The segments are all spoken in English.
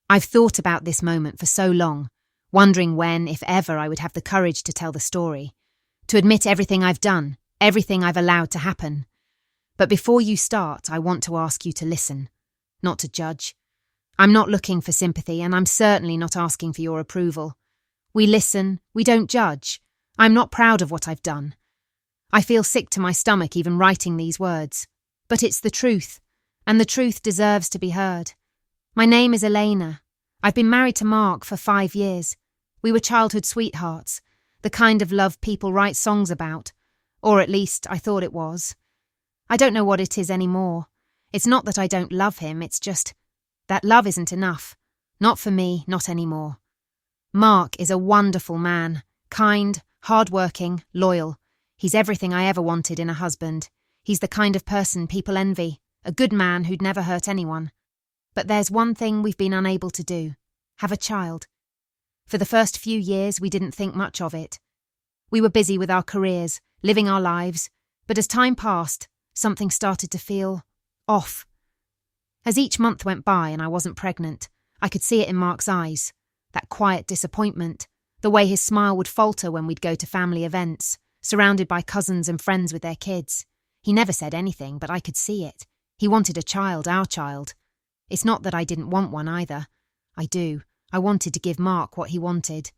I've thought about this moment for so long, wondering when, if ever, I would have the courage to tell the story, to admit everything I've done, everything I've allowed to happen. But before you start, I want to ask you to listen, not to judge. I'm not looking for sympathy, and I'm certainly not asking for your approval. We listen, we don't judge. I'm not proud of what I've done. I feel sick to my stomach even writing these words. But it's the truth, and the truth deserves to be heard. My name is Elena. I've been married to Mark for 5 years. We were childhood sweethearts, the kind of love people write songs about. Or at least, I thought it was. I don't know what it is anymore. It's not that I don't love him, it's just that love isn't enough. Not for me, not anymore. Mark is a wonderful man, kind, hard-working, loyal. He's everything I ever wanted in a husband. He's the kind of person people envy, a good man who'd never hurt anyone. But there's one thing we've been unable to do: have a child. For the first few years, we didn't think much of it. We were busy with our careers, living our lives, but as time passed, something started to feel off. As each month went by and I wasn't pregnant, I could see it in Mark's eyes, that quiet disappointment, the way his smile would falter when we'd go to family events, surrounded by cousins and friends with their kids. He never said anything, but I could see it. He wanted a child, our child. It's not that I didn't want one either. I do. I wanted to give Mark what he wanted.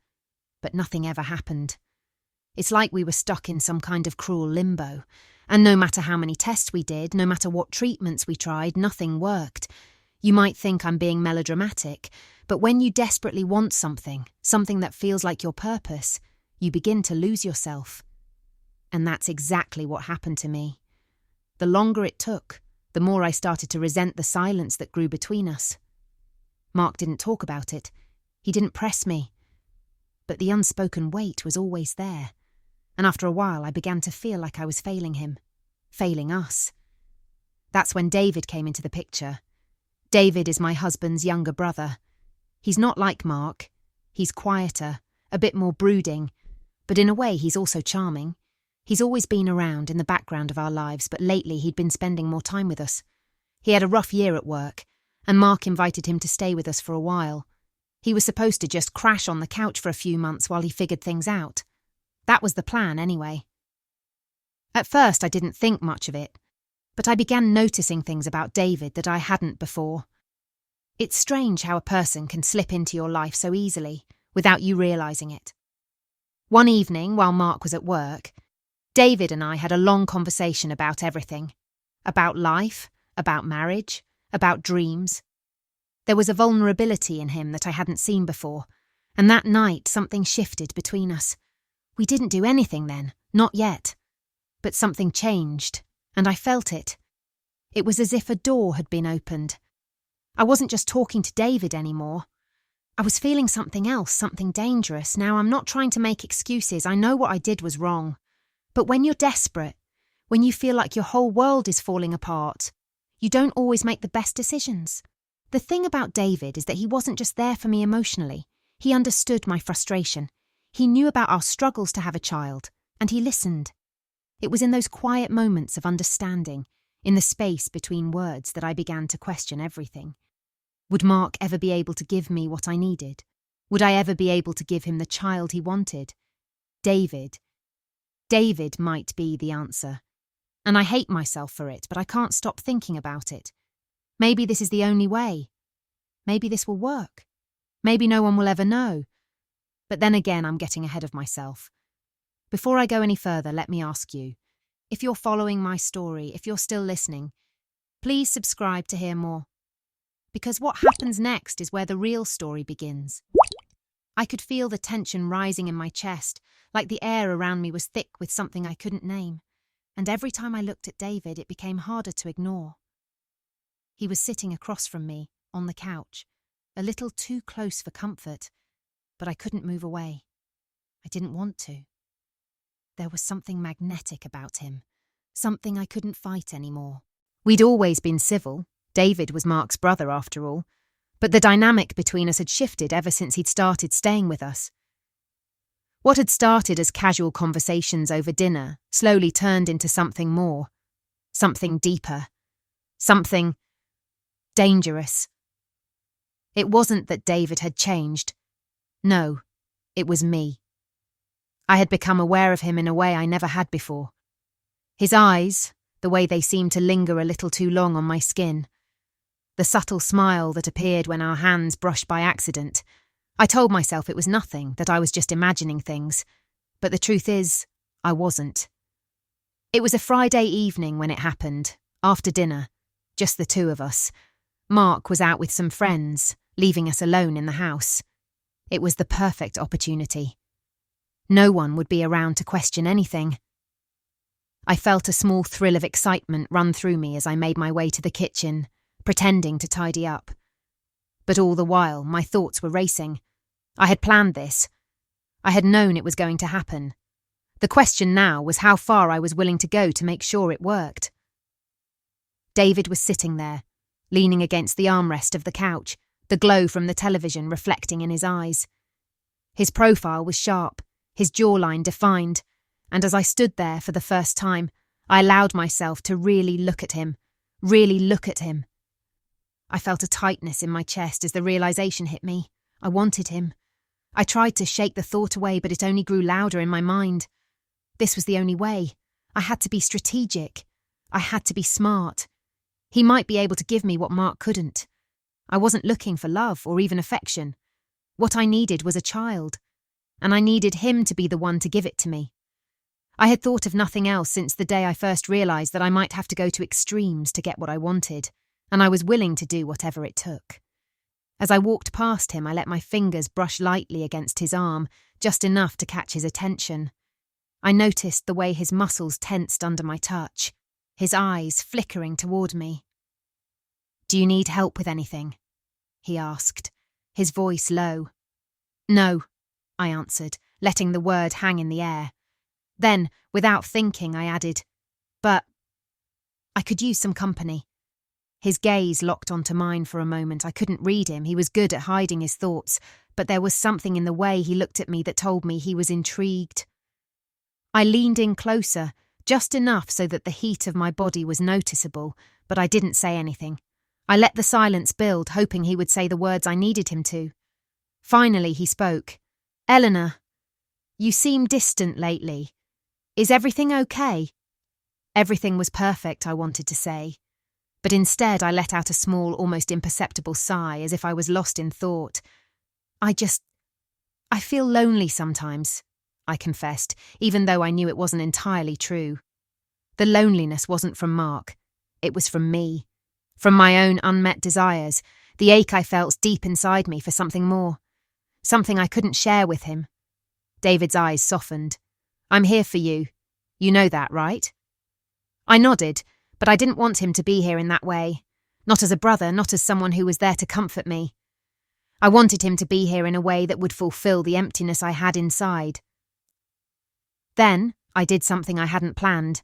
But nothing ever happened. It's like we were stuck in some kind of cruel limbo, and no matter how many tests we did, no matter what treatments we tried, nothing worked. You might think I'm being melodramatic, but when you desperately want something that feels like your purpose, you begin to lose yourself. And that's exactly what happened to me. The longer it took, the more I started to resent the silence that grew between us. Mark didn't talk about it. He didn't press me. But the unspoken weight was always there. And after a while, I began to feel like I was failing him, failing us. That's when David came into the picture. David is my husband's younger brother. He's not like Mark. He's quieter, a bit more brooding, but in a way he's also charming. He's always been around in the background of our lives, but lately he'd been spending more time with us. He had a rough year at work, and Mark invited him to stay with us for a while. He was supposed to just crash on the couch for a few months while he figured things out. That was the plan, anyway. At first, I didn't think much of it, but I began noticing things about David that I hadn't before. It's strange how a person can slip into your life so easily, without you realising it. One evening, while Mark was at work, David and I had a long conversation about everything. About life, about marriage, about dreams. There was a vulnerability in him that I hadn't seen before, and that night something shifted between us. We didn't do anything then, not yet. But something changed, and I felt it. It was as if a door had been opened. I wasn't just talking to David anymore. I was feeling something else, something dangerous. Now, I'm not trying to make excuses. I know what I did was wrong. But when you're desperate, when you feel like your whole world is falling apart, you don't always make the best decisions. The thing about David is that he wasn't just there for me emotionally. He understood my frustration. He knew about our struggles to have a child, and he listened. It was in those quiet moments of understanding, in the space between words, that I began to question everything. Would Mark ever be able to give me what I needed? Would I ever be able to give him the child he wanted? David might be the answer. And I hate myself for it, but I can't stop thinking about it. Maybe this is the only way. Maybe this will work. Maybe no one will ever know. But then again, I'm getting ahead of myself. Before I go any further, let me ask you, if you're following my story, if you're still listening, please subscribe to hear more. Because what happens next is where the real story begins. I could feel the tension rising in my chest, like the air around me was thick with something I couldn't name. And every time I looked at David, it became harder to ignore. He was sitting across from me, on the couch, a little too close for comfort, but I couldn't move away. I didn't want to. There was something magnetic about him, something I couldn't fight anymore. We'd always been civil. David was Mark's brother, after all, but the dynamic between us had shifted ever since he'd started staying with us. What had started as casual conversations over dinner slowly turned into something more, something deeper, something dangerous. It wasn't that David had changed. No, it was me. I had become aware of him in a way I never had before. His eyes, the way they seemed to linger a little too long on my skin. The subtle smile that appeared when our hands brushed by accident. I told myself it was nothing, that I was just imagining things. But the truth is, I wasn't. It was a Friday evening when it happened, after dinner, just the two of us. Mark was out with some friends, leaving us alone in the house. It was the perfect opportunity. No one would be around to question anything. I felt a small thrill of excitement run through me as I made my way to the kitchen, pretending to tidy up. But all the while, my thoughts were racing. I had planned this. I had known it was going to happen. The question now was how far I was willing to go to make sure it worked. David was sitting there, leaning against the armrest of the couch, the glow from the television reflecting in his eyes. His profile was sharp, his jawline defined, and as I stood there for the first time, I allowed myself to really look at him. I felt a tightness in my chest as the realization hit me. I wanted him. I tried to shake the thought away, but it only grew louder in my mind. This was the only way. I had to be strategic. I had to be smart. He might be able to give me what Mark couldn't. I wasn't looking for love or even affection. What I needed was a child, and I needed him to be the one to give it to me. I had thought of nothing else since the day I first realized that I might have to go to extremes to get what I wanted, and I was willing to do whatever it took. As I walked past him, I let my fingers brush lightly against his arm, just enough to catch his attention. I noticed the way his muscles tensed under my touch, his eyes flickering toward me. "Do you need help with anything?" he asked, his voice low. "No," I answered, letting the word hang in the air. Then, without thinking, I added, "But I could use some company." His gaze locked onto mine for a moment. I couldn't read him. He was good at hiding his thoughts, but there was something in the way he looked at me that told me he was intrigued. I leaned in closer, just enough so that the heat of my body was noticeable, but I didn't say anything. I let the silence build, hoping he would say the words I needed him to. Finally, he spoke. "Eleanor, you seem distant lately. Is everything okay?" Everything was perfect, I wanted to say. But instead I let out a small, almost imperceptible sigh, as if I was lost in thought. I feel lonely sometimes, I confessed, even though I knew it wasn't entirely true. The loneliness wasn't from Mark. It was from me. From my own unmet desires, the ache I felt deep inside me for something more. Something I couldn't share with him. David's eyes softened. "I'm here for you. You know that, right?" I nodded, but I didn't want him to be here in that way. Not as a brother, not as someone who was there to comfort me. I wanted him to be here in a way that would fulfill the emptiness I had inside. Then I did something I hadn't planned.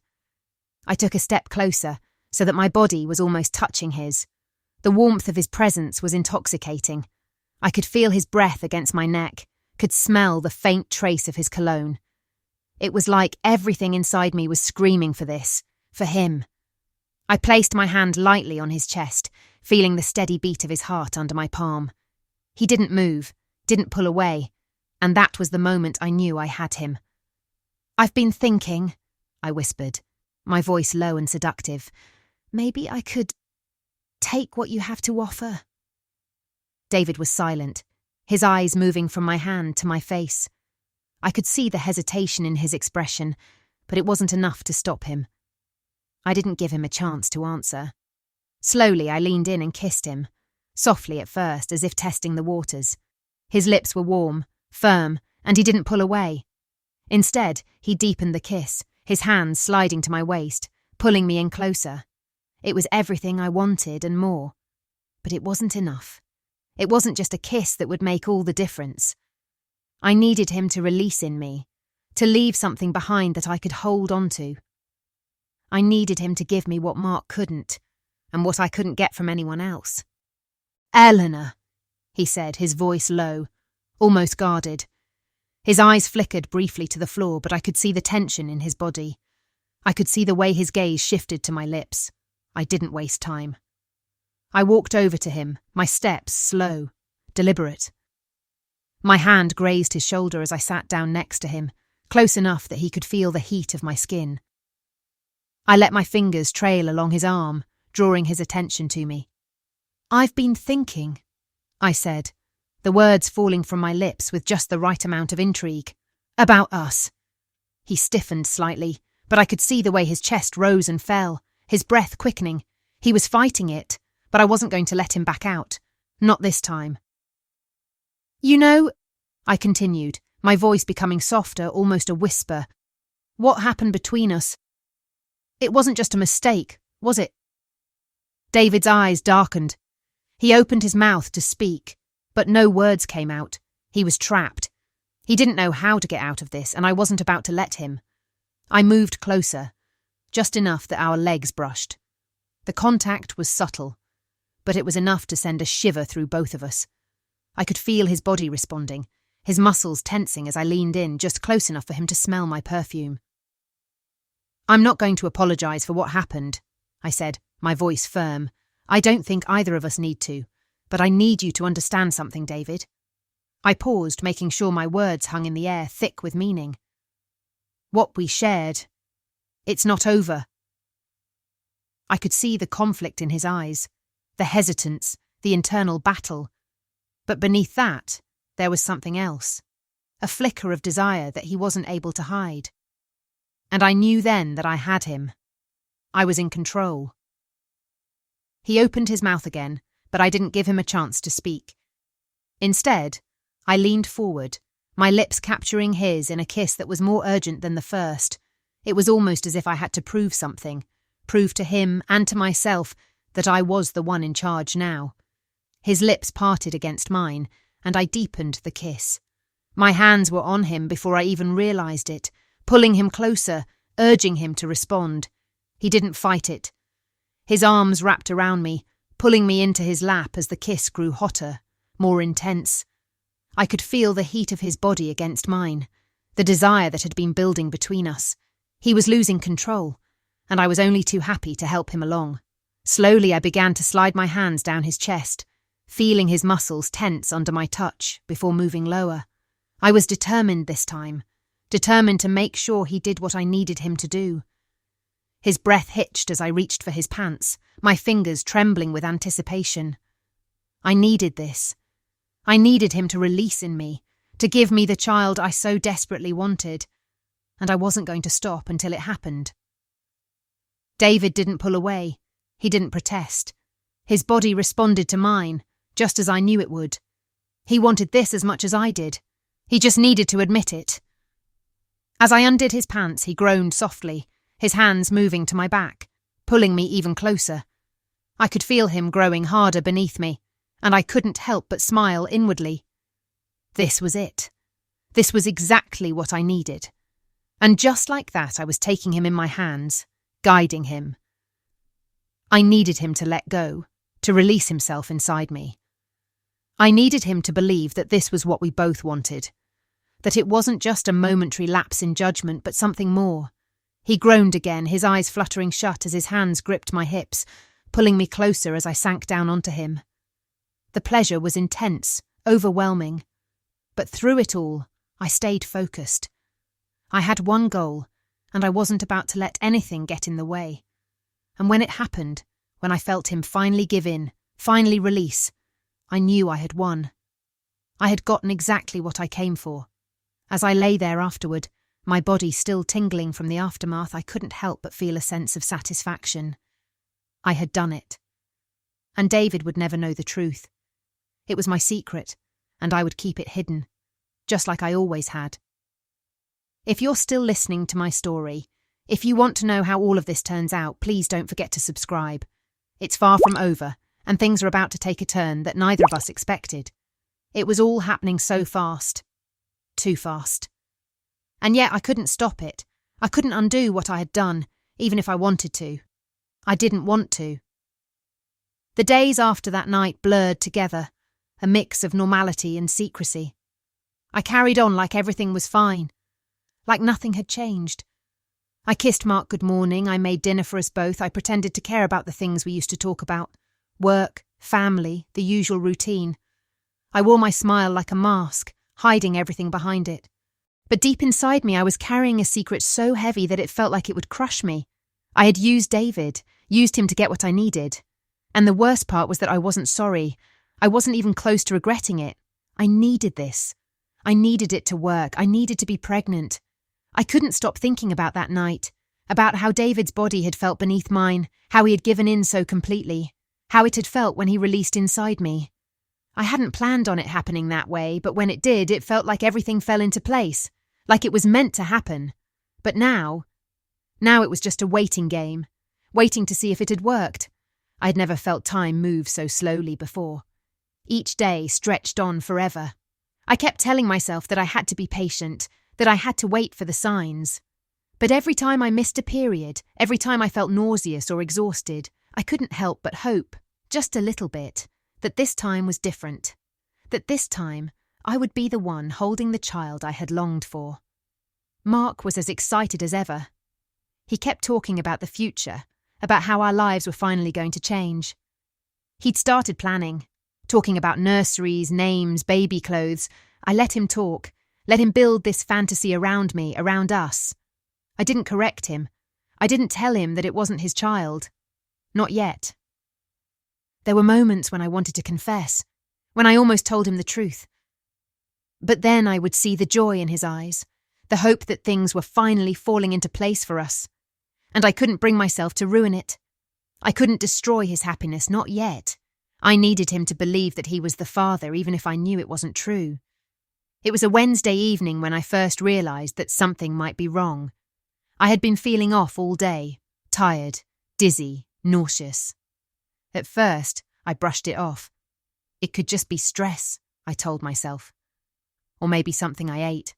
I took a step closer, so that my body was almost touching his. The warmth of his presence was intoxicating. I could feel his breath against my neck, could smell the faint trace of his cologne. It was like everything inside me was screaming for this, for him. I placed my hand lightly on his chest, feeling the steady beat of his heart under my palm. He didn't move, didn't pull away, and that was the moment I knew I had him. "I've been thinking," I whispered, my voice low and seductive. "Maybe I could take what you have to offer." David was silent, his eyes moving from my hand to my face. I could see the hesitation in his expression, but it wasn't enough to stop him. I didn't give him a chance to answer. Slowly, I leaned in and kissed him, softly at first, as if testing the waters. His lips were warm, firm, and he didn't pull away. Instead, he deepened the kiss, his hands sliding to my waist, pulling me in closer. It was everything I wanted and more. But it wasn't enough. It wasn't just a kiss that would make all the difference. I needed him to release in me, to leave something behind that I could hold on to. I needed him to give me what Mark couldn't, and what I couldn't get from anyone else. "Eleanor," he said, his voice low, almost guarded. His eyes flickered briefly to the floor, but I could see the tension in his body. I could see the way his gaze shifted to my lips. I didn't waste time. I walked over to him, my steps slow, deliberate. My hand grazed his shoulder as I sat down next to him, close enough that he could feel the heat of my skin. I let my fingers trail along his arm, drawing his attention to me. "I've been thinking," I said, the words falling from my lips with just the right amount of intrigue. "About us." He stiffened slightly, but I could see the way his chest rose and fell, his breath quickening. He was fighting it, but I wasn't going to let him back out. Not this time. "You know," I continued, my voice becoming softer, almost a whisper, "what happened between us? It wasn't just a mistake, was it?" David's eyes darkened. He opened his mouth to speak, but no words came out. He was trapped. He didn't know how to get out of this, and I wasn't about to let him. I moved closer, just enough that our legs brushed. The contact was subtle, but it was enough to send a shiver through both of us. I could feel his body responding, his muscles tensing as I leaned in just close enough for him to smell my perfume. "I'm not going to apologise for what happened," I said, my voice firm. "I don't think either of us need to, but I need you to understand something, David." I paused, making sure my words hung in the air, thick with meaning. "What we shared, it's not over." I could see the conflict in his eyes, the hesitance, the internal battle. But beneath that, there was something else, a flicker of desire that he wasn't able to hide. And I knew then that I had him. I was in control. He opened his mouth again, but I didn't give him a chance to speak. Instead, I leaned forward, my lips capturing his in a kiss that was more urgent than the first. It was almost as if I had to prove something, prove to him and to myself that I was the one in charge now. His lips parted against mine, and I deepened the kiss. My hands were on him before I even realised it, pulling him closer, urging him to respond. He didn't fight it. His arms wrapped around me, pulling me into his lap as the kiss grew hotter, more intense. I could feel the heat of his body against mine, the desire that had been building between us. He was losing control, and I was only too happy to help him along. Slowly I began to slide my hands down his chest, feeling his muscles tense under my touch before moving lower. I was determined this time, determined to make sure he did what I needed him to do. His breath hitched as I reached for his pants, my fingers trembling with anticipation. I needed this. I needed him to release in me, to give me the child I so desperately wanted, and I wasn't going to stop until it happened. David didn't pull away. He didn't protest. His body responded to mine, just as I knew it would. He wanted this as much as I did. He just needed to admit it. As I undid his pants, he groaned softly, his hands moving to my back, pulling me even closer. I could feel him growing harder beneath me, and I couldn't help but smile inwardly. This was it. This was exactly what I needed. And just like that, I was taking him in my hands, guiding him. I needed him to let go, to release himself inside me. I needed him to believe that this was what we both wanted, that it wasn't just a momentary lapse in judgment, but something more. He groaned again, his eyes fluttering shut as his hands gripped my hips, pulling me closer as I sank down onto him. The pleasure was intense, overwhelming. But through it all, I stayed focused. I had one goal, and I wasn't about to let anything get in the way. And when it happened, when I felt him finally give in, finally release, I knew I had won. I had gotten exactly what I came for. As I lay there afterward, my body still tingling from the aftermath, I couldn't help but feel a sense of satisfaction. I had done it. And David would never know the truth. It was my secret, and I would keep it hidden, just like I always had. If you're still listening to my story, if you want to know how all of this turns out, please don't forget to subscribe. It's far from over, and things are about to take a turn that neither of us expected. It was all happening so fast. Too fast. And yet I couldn't stop it. I couldn't undo what I had done, even if I wanted to. I didn't want to. The days after that night blurred together, a mix of normality and secrecy. I carried on like everything was fine, like nothing had changed. I kissed Mark good morning, I made dinner for us both, I pretended to care about the things we used to talk about. Work, family, the usual routine. I wore my smile like a mask, hiding everything behind it. But deep inside me, I was carrying a secret so heavy that it felt like it would crush me. I had used David, used him to get what I needed. And the worst part was that I wasn't sorry. I wasn't even close to regretting it. I needed this. I needed it to work. I needed to be pregnant. I couldn't stop thinking about that night, about how David's body had felt beneath mine, how he had given in so completely, how it had felt when he released inside me. I hadn't planned on it happening that way, but when it did, it felt like everything fell into place, like it was meant to happen. But now it was just a waiting game, waiting to see if it had worked. I'd never felt time move so slowly before. Each day stretched on forever. I kept telling myself that I had to be patient, that I had to wait for the signs. But every time I missed a period, every time I felt nauseous or exhausted, I couldn't help but hope, just a little bit, that this time was different. That this time, I would be the one holding the child I had longed for. Mark was as excited as ever. He kept talking about the future, about how our lives were finally going to change. He'd started planning, talking about nurseries, names, baby clothes. I let him talk, let him build this fantasy around me, around us. I didn't correct him. I didn't tell him that it wasn't his child. Not yet. There were moments when I wanted to confess, when I almost told him the truth. But then I would see the joy in his eyes, the hope that things were finally falling into place for us. And I couldn't bring myself to ruin it. I couldn't destroy his happiness, not yet. I needed him to believe that he was the father, even if I knew it wasn't true. It was a Wednesday evening when I first realised that something might be wrong. I had been feeling off all day, tired, dizzy, nauseous. At first, I brushed it off. It could just be stress, I told myself. Or maybe something I ate.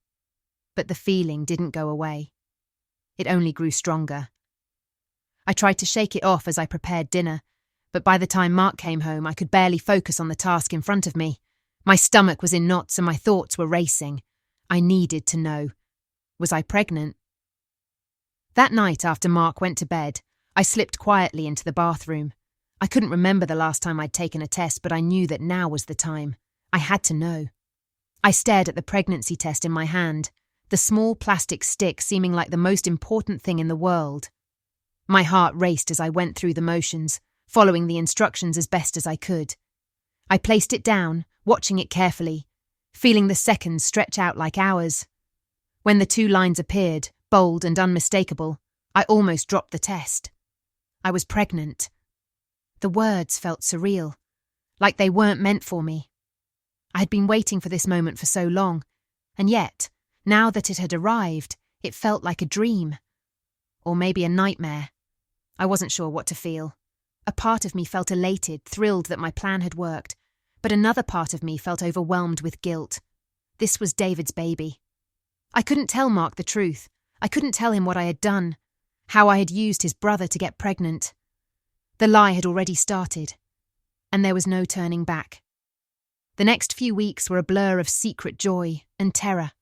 But the feeling didn't go away. It only grew stronger. I tried to shake it off as I prepared dinner, but by the time Mark came home, I could barely focus on the task in front of me. My stomach was in knots and my thoughts were racing. I needed to know. Was I pregnant? That night after Mark went to bed, I slipped quietly into the bathroom. I couldn't remember the last time I'd taken a test, but I knew that now was the time. I had to know. I stared at the pregnancy test in my hand, the small plastic stick seeming like the most important thing in the world. My heart raced as I went through the motions, following the instructions as best as I could. I placed it down, watching it carefully, feeling the seconds stretch out like hours. When the 2 lines appeared, bold and unmistakable, I almost dropped the test. I was pregnant. The words felt surreal, like they weren't meant for me. I had been waiting for this moment for so long, and yet, now that it had arrived, it felt like a dream. Or maybe a nightmare. I wasn't sure what to feel. A part of me felt elated, thrilled that my plan had worked, but another part of me felt overwhelmed with guilt. This was David's baby. I couldn't tell Mark the truth. I couldn't tell him what I had done, how I had used his brother to get pregnant. The lie had already started, and there was no turning back. The next few weeks were a blur of secret joy and terror.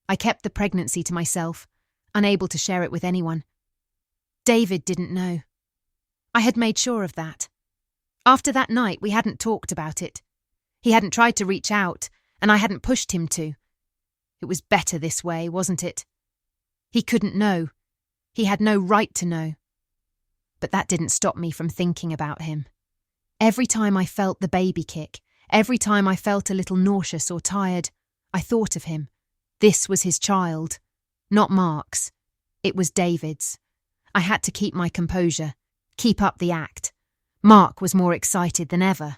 I kept the pregnancy to myself, unable to share it with anyone. David didn't know. I had made sure of that. After that night, we hadn't talked about it. He hadn't tried to reach out, and I hadn't pushed him to. It was better this way, wasn't it? He couldn't know. He had no right to know. But that didn't stop me from thinking about him. Every time I felt the baby kick, every time I felt a little nauseous or tired, I thought of him. This was his child, not Mark's. It was David's. I had to keep my composure, keep up the act. Mark was more excited than ever.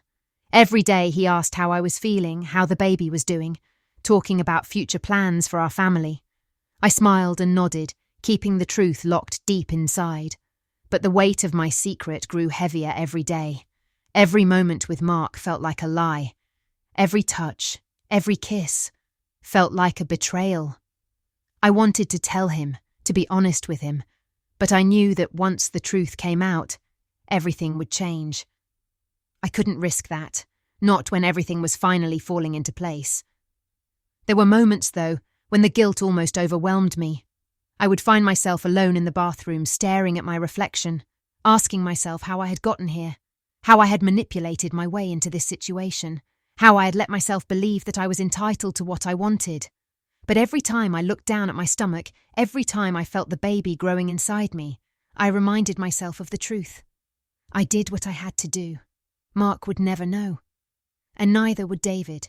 Every day he asked how I was feeling, how the baby was doing, talking about future plans for our family. I smiled and nodded, keeping the truth locked deep inside. But the weight of my secret grew heavier every day. Every moment with Mark felt like a lie. Every touch, every kiss, felt like a betrayal. I wanted to tell him, to be honest with him, but I knew that once the truth came out, everything would change. I couldn't risk that, not when everything was finally falling into place. There were moments, though, when the guilt almost overwhelmed me. I would find myself alone in the bathroom, staring at my reflection, asking myself how I had gotten here, how I had manipulated my way into this situation, how I had let myself believe that I was entitled to what I wanted. But every time I looked down at my stomach, every time I felt the baby growing inside me, I reminded myself of the truth. I did what I had to do. Mark would never know. And neither would David.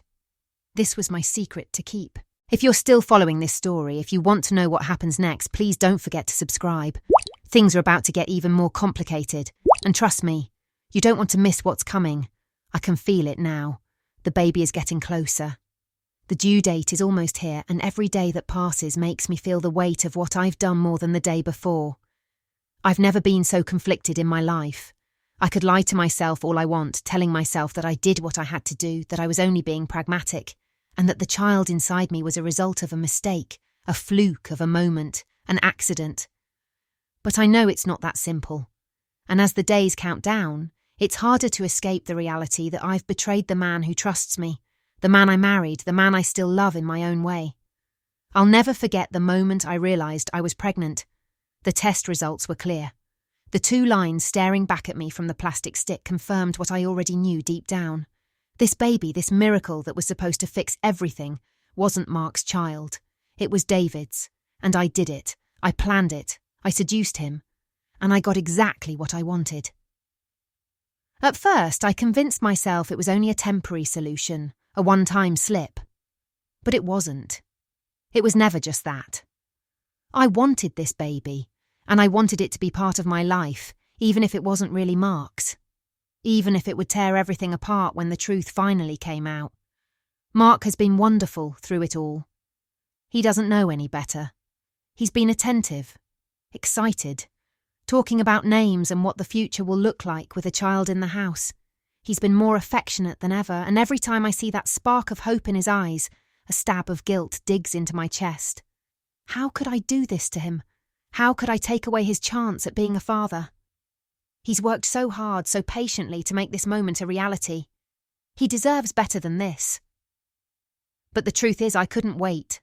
This was my secret to keep. If you're still following this story, if you want to know what happens next, please don't forget to subscribe. Things are about to get even more complicated. And trust me, you don't want to miss what's coming. I can feel it now. The baby is getting closer. The due date is almost here, and every day that passes makes me feel the weight of what I've done more than the day before. I've never been so conflicted in my life. I could lie to myself all I want, telling myself that I did what I had to do, that I was only being pragmatic, and that the child inside me was a result of a mistake, a fluke of a moment, an accident. But I know it's not that simple. And as the days count down, it's harder to escape the reality that I've betrayed the man who trusts me, the man I married, the man I still love in my own way. I'll never forget the moment I realised I was pregnant. The test results were clear. The 2 lines staring back at me from the plastic stick confirmed what I already knew deep down. This baby, this miracle that was supposed to fix everything, wasn't Mark's child. It was David's. And I did it. I planned it. I seduced him. And I got exactly what I wanted. At first, I convinced myself it was only a temporary solution, a one-time slip. But it wasn't. It was never just that. I wanted this baby, and I wanted it to be part of my life, even if it wasn't really Mark's. Even if it would tear everything apart when the truth finally came out. Mark has been wonderful through it all. He doesn't know any better. He's been attentive, excited, talking about names and what the future will look like with a child in the house. He's been more affectionate than ever, and every time I see that spark of hope in his eyes, a stab of guilt digs into my chest. How could I do this to him? How could I take away his chance at being a father? He's worked so hard, so patiently to make this moment a reality. He deserves better than this. But the truth is, I couldn't wait.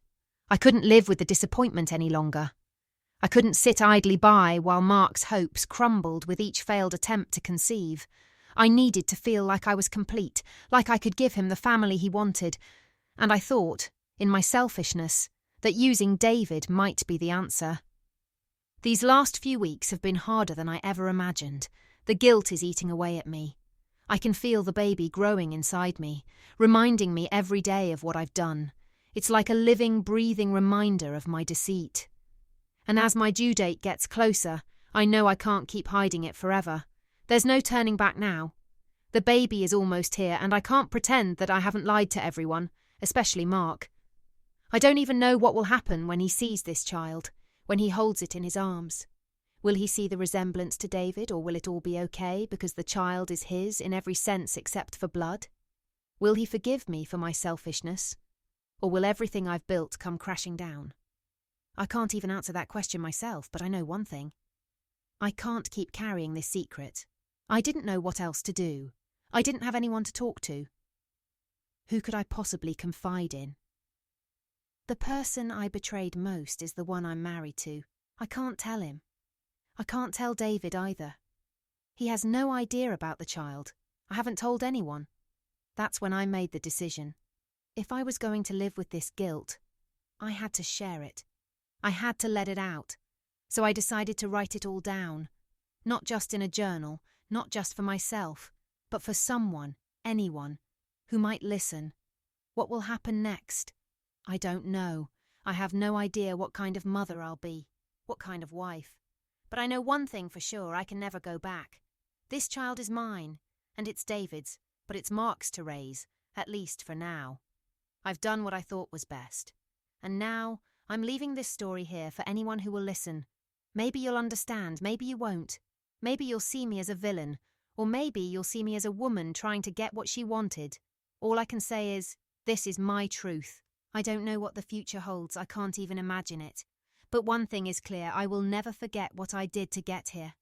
I couldn't live with the disappointment any longer. I couldn't sit idly by while Mark's hopes crumbled with each failed attempt to conceive. I needed to feel like I was complete, like I could give him the family he wanted, and I thought, in my selfishness, that using David might be the answer. These last few weeks have been harder than I ever imagined. The guilt is eating away at me. I can feel the baby growing inside me, reminding me every day of what I've done. It's like a living, breathing reminder of my deceit. And as my due date gets closer, I know I can't keep hiding it forever. There's no turning back now. The baby is almost here, and I can't pretend that I haven't lied to everyone, especially Mark. I don't even know what will happen when he sees this child, when he holds it in his arms. Will he see the resemblance to David, or will it all be okay because the child is his in every sense except for blood? Will he forgive me for my selfishness, or will everything I've built come crashing down? I can't even answer that question myself, but I know one thing. I can't keep carrying this secret. I didn't know what else to do. I didn't have anyone to talk to. Who could I possibly confide in? The person I betrayed most is the one I'm married to. I can't tell him. I can't tell David either. He has no idea about the child. I haven't told anyone. That's when I made the decision. If I was going to live with this guilt, I had to share it. I had to let it out. So I decided to write it all down. Not just in a journal, not just for myself, but for someone, anyone, who might listen. What will happen next? I don't know. I have no idea what kind of mother I'll be, what kind of wife. But I know one thing for sure, I can never go back. This child is mine, and it's David's, but it's Mark's to raise, at least for now. I've done what I thought was best. And now, I'm leaving this story here for anyone who will listen. Maybe you'll understand, maybe you won't. Maybe you'll see me as a villain, or maybe you'll see me as a woman trying to get what she wanted. All I can say is, this is my truth. I don't know what the future holds, I can't even imagine it. But one thing is clear, I will never forget what I did to get here.